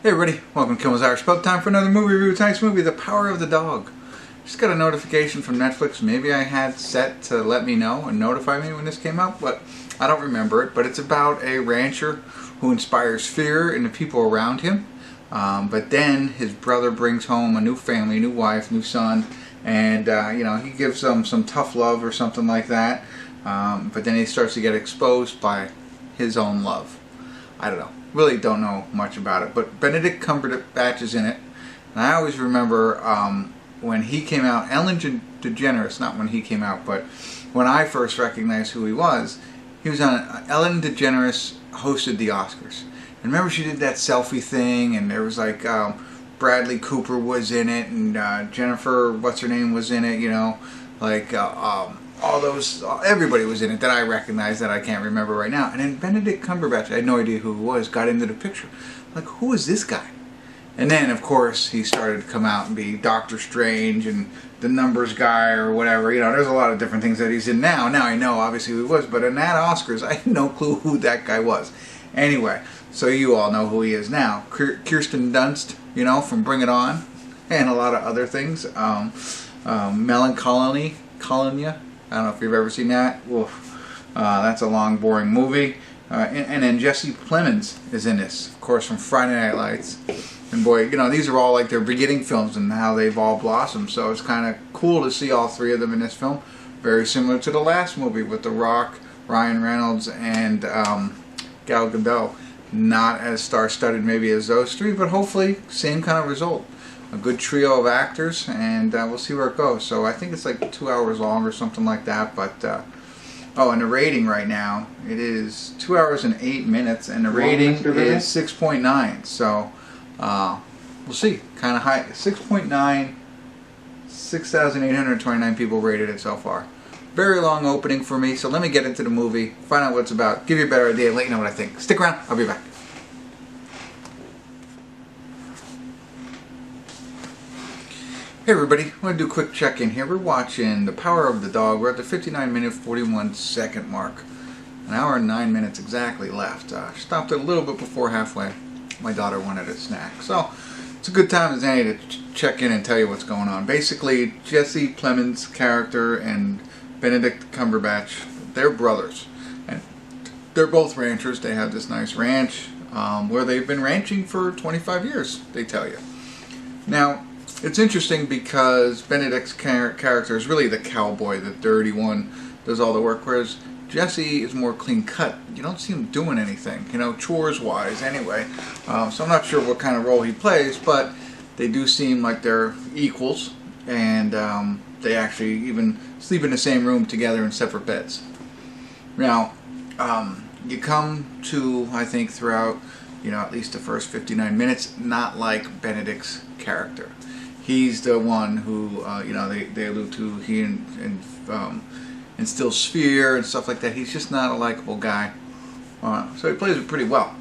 Hey everybody, welcome to Kimmel's Irish Pub. Time for another movie review. Tonight's movie, The Power of the Dog. Just got a notification from Netflix. Maybe I had set to let me know and notify me when this came out, but I don't remember it. But it's about a rancher who inspires fear in the people around him. But then his brother brings home a new family, new wife, new son, and he gives them some tough love or something like that. But then he starts to get exposed by his own love. I don't know. Really don't know much about it, but Benedict Cumberbatch is in it, and I always remember when he came out, Ellen DeGeneres, not when he came out, but when I first recognized who he was on Ellen DeGeneres hosted the Oscars, and remember she did that selfie thing, and there was like Bradley Cooper was in it, and Jennifer, what's her name, was in it, everybody was in it that I recognize that I can't remember right now. And then Benedict Cumberbatch, I had no idea who he was, got into the picture. Like, who is this guy? And then, of course, he started to come out and be Doctor Strange and the numbers guy or whatever. You know, there's a lot of different things that he's in now. Now I know, obviously, who he was. But in that Oscars, I had no clue who that guy was. Anyway, so you all know who he is now. Kirsten Dunst, you know, from Bring It On, and a lot of other things. Melancholia. I don't know if you've ever seen that. That's a long, boring movie. And then Jesse Plemons is in this, of course, from Friday Night Lights. And boy, you know, these are all like their beginning films and how they've all blossomed. So it's kind of cool to see all three of them in this film. Very similar to the last movie with The Rock, Ryan Reynolds, and Gal Gadot. Not as star-studded maybe as those three, but hopefully same kind of result. A good trio of actors, and we'll see where it goes. So I think it's like 2 hours long or something like that. But and the rating right now, it is 2 hours and 8 minutes, and the rating is 6.9. So we'll see. Kind of high, 6.9. 6,829 people rated it so far. Very long opening for me. So let me get into the movie, find out what it's about, give you a better idea, let you know what I think. Stick around. I'll be back. Hey everybody, I want to do a quick check-in here. We're watching The Power of the Dog. We're at the 59-minute, 41-second mark. An hour and 9 minutes exactly left. Stopped it a little bit before halfway. My daughter wanted a snack. So, it's a good time as any to check in and tell you what's going on. Basically, Jesse Plemons' character and Benedict Cumberbatch, they're brothers. And they're both ranchers. They have this nice ranch where they've been ranching for 25 years, they tell you. Now, it's interesting because Benedict's character is really the cowboy, the dirty one, does all the work, whereas Jesse is more clean cut. You don't see him doing anything, you know, chores-wise anyway. So I'm not sure what kind of role he plays, but they do seem like they're equals, and they actually even sleep in the same room together in separate beds. Now, you come to, I think, throughout, you know, at least the first 59 minutes, not like Benedict's character. He's the one who, they allude to, he instills fear and stuff like that. He's just not a likable guy. So he plays it pretty well.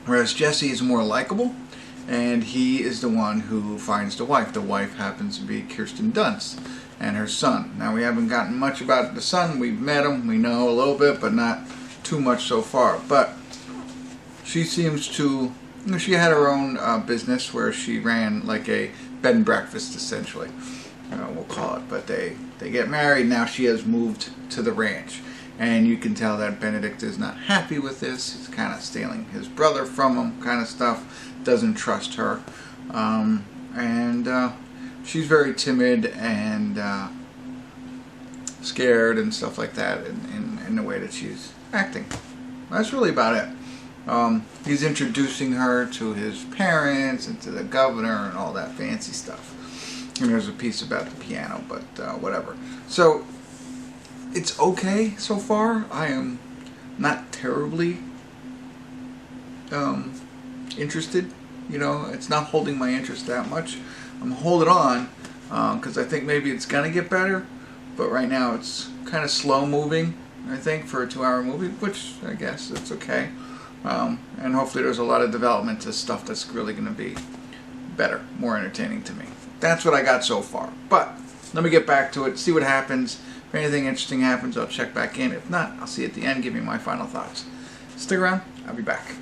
Whereas Jesse is more likable, and he is the one who finds the wife. The wife happens to be Kirsten Dunst and her son. Now, we haven't gotten much about the son. We've met him. We know a little bit, but not too much so far. But she seems to, she had her own business where she ran like a bed and breakfast, essentially, we'll call it. But they get married. Now she has moved to the ranch, and you can tell that Benedict is not happy with this. He's kind of stealing his brother from him, kind of stuff. Doesn't trust her, and she's very timid and scared and stuff like that in the way that she's acting. That's really about it. He's introducing her to his parents and to the governor and all that fancy stuff. And there's a piece about the piano, but whatever. So, it's okay so far. I am not terribly interested. You know, it's not holding my interest that much. I'm holding on because I think maybe it's going to get better. But right now it's kind of slow moving, I think, for a 2-hour movie, which I guess it's okay. And hopefully there's a lot of development to stuff that's really going to be better, more entertaining to me. That's what I got so far. But let me get back to it, see what happens. If anything interesting happens, I'll check back in. If not, I'll see you at the end, give you my final thoughts. Stick around, I'll be back.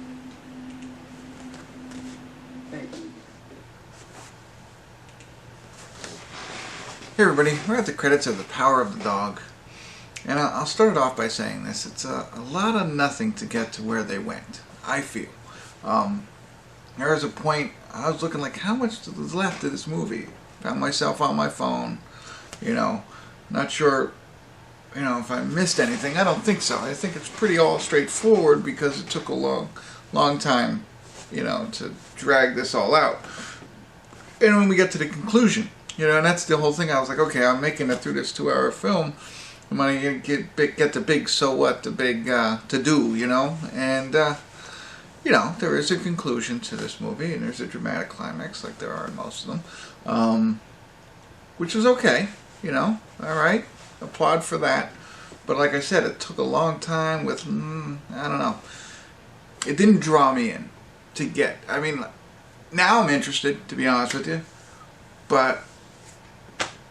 Hey everybody, we're at the credits of The Power of the Dog. And I'll start it off by saying this. It's a lot of nothing to get to where they went, I feel. There was a point, I was looking like, how much was left of this movie? Found myself on my phone, not sure, if I missed anything. I don't think so. I think it's pretty all straightforward because it took a long time, to drag this all out. And when we get to the conclusion, and that's the whole thing. I was like, okay, I'm making it through this 2-hour film. I'm going to get the big so what, the big to do, And, there is a conclusion to this movie, and there's a dramatic climax like there are in most of them. Which was okay, all right. Applaud for that. But like I said, it took a long time with, I don't know. It didn't draw me in to get, now I'm interested, to be honest with you. But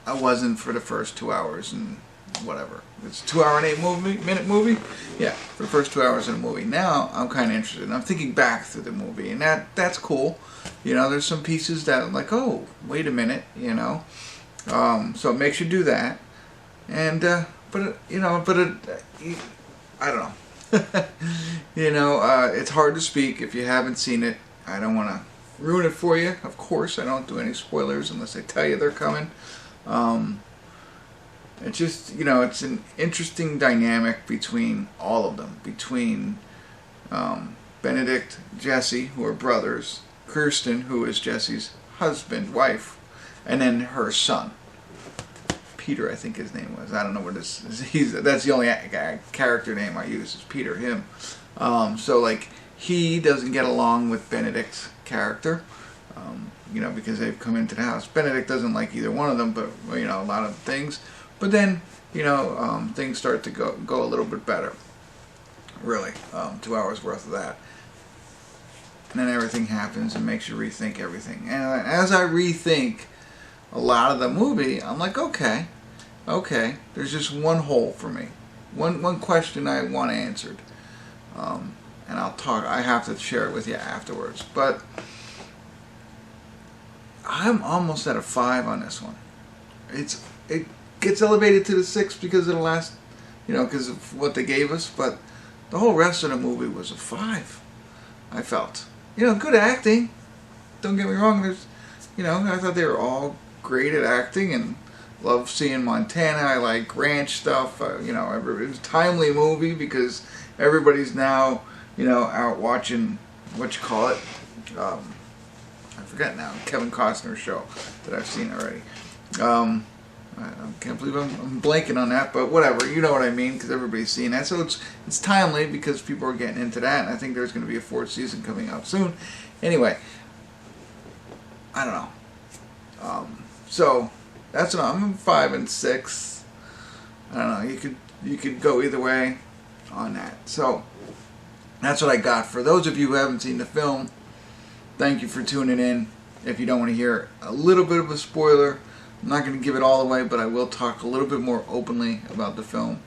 I wasn't for the first 2 hours and whatever. It's a 2-hour and 8-minute movie? Yeah, for the first 2 hours in a movie. Now I'm kind of interested. I'm thinking back through the movie, and that's cool. There's some pieces that I'm like, oh, wait a minute, So it makes you do that. And, I don't know. It's hard to speak if you haven't seen it. I don't want to ruin it for you. Of course, I don't do any spoilers unless I tell you they're coming. It's just, it's an interesting dynamic between all of them. Between Benedict, Jesse, who are brothers, Kirsten, who is Jesse's wife, and then her son. Peter, I think his name was. I don't know what this is. That's the only character name I use is Peter, him. So, he doesn't get along with Benedict's character. Because they've come into the house. Benedict doesn't like either one of them, but, a lot of things. But then, things start to go a little bit better. Really. 2 hours worth of that. And then everything happens and makes you rethink everything. And as I rethink a lot of the movie, I'm like, okay, there's just one hole for me. One question I want answered. And I have to share it with you afterwards. But I'm almost at a 5 on this one. It gets elevated to the 6 because of the last, because of what they gave us. But the whole rest of the movie was a 5. I felt, good acting. Don't get me wrong. I thought they were all great at acting and love seeing Montana. I like ranch stuff. It was a timely movie because everybody's now, out watching I forget now, Kevin Costner's show that I've seen already. I can't believe I'm blanking on that, but whatever, you know what I mean, because everybody's seeing that. So it's timely because people are getting into that, and I think there's going to be a 4th season coming out soon. Anyway, I don't know. So that's what I'm 5 and 6. I don't know. You could go either way on that. So that's what I got. For those of you who haven't seen the film, thank you for tuning in. If you don't want to hear a little bit of a spoiler, I'm not going to give it all away, but I will talk a little bit more openly about the film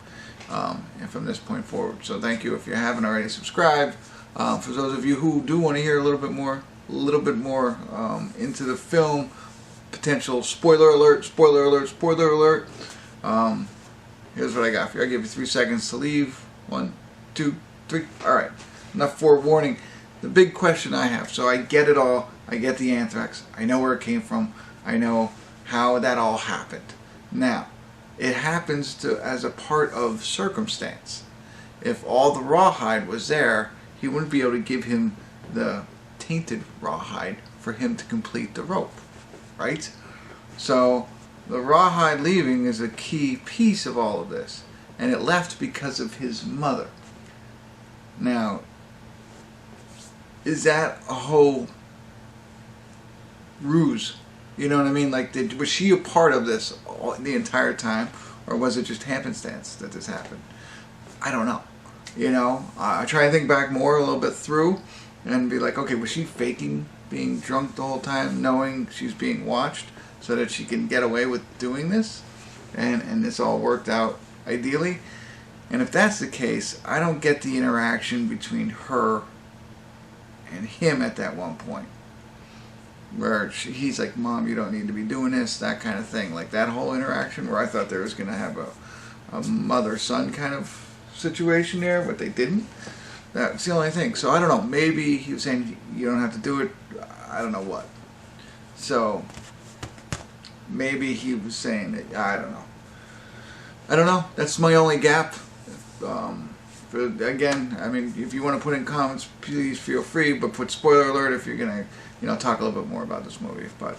and from this point forward. So thank you if you haven't already subscribed. For those of you who do want to hear a little bit more into the film, potential spoiler alert. Here's what I got for you. I'll give you 3 seconds to leave. 1, 2, 3. All right. Enough forewarning. The big question I have, so I get it all. I get the anthrax. I know where it came from. I know how that all happened. Now, it happens as a part of circumstance. If all the rawhide was there, he wouldn't be able to give him the tainted rawhide for him to complete the rope, right? So the rawhide leaving is a key piece of all of this, and it left because of his mother. Now, is that a whole ruse? You know what I mean? Was she a part of this the entire time, or was it just happenstance that this happened? I don't know. I try to think back more a little bit through and be like, okay, was she faking being drunk the whole time, knowing she's being watched so that she can get away with doing this? And this all worked out ideally? And if that's the case, I don't get the interaction between her and him at that one point. where he's like, Mom, you don't need to be doing this, that kind of thing. Like that whole interaction where I thought there was going to have a mother-son kind of situation there, but they didn't. That's the only thing. So I don't know. Maybe he was saying you don't have to do it. I don't know what. So maybe he was saying that. I don't know. I don't know. That's my only gap. But again, I mean, if you want to put in comments, please feel free. But put spoiler alert if you're gonna, talk a little bit more about this movie. But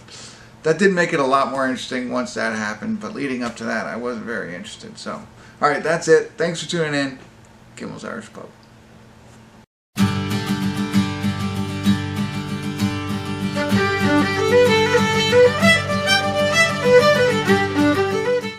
that did make it a lot more interesting once that happened. But leading up to that, I wasn't very interested. So, all right, that's it. Thanks for tuning in. Kimmel's Irish Pub.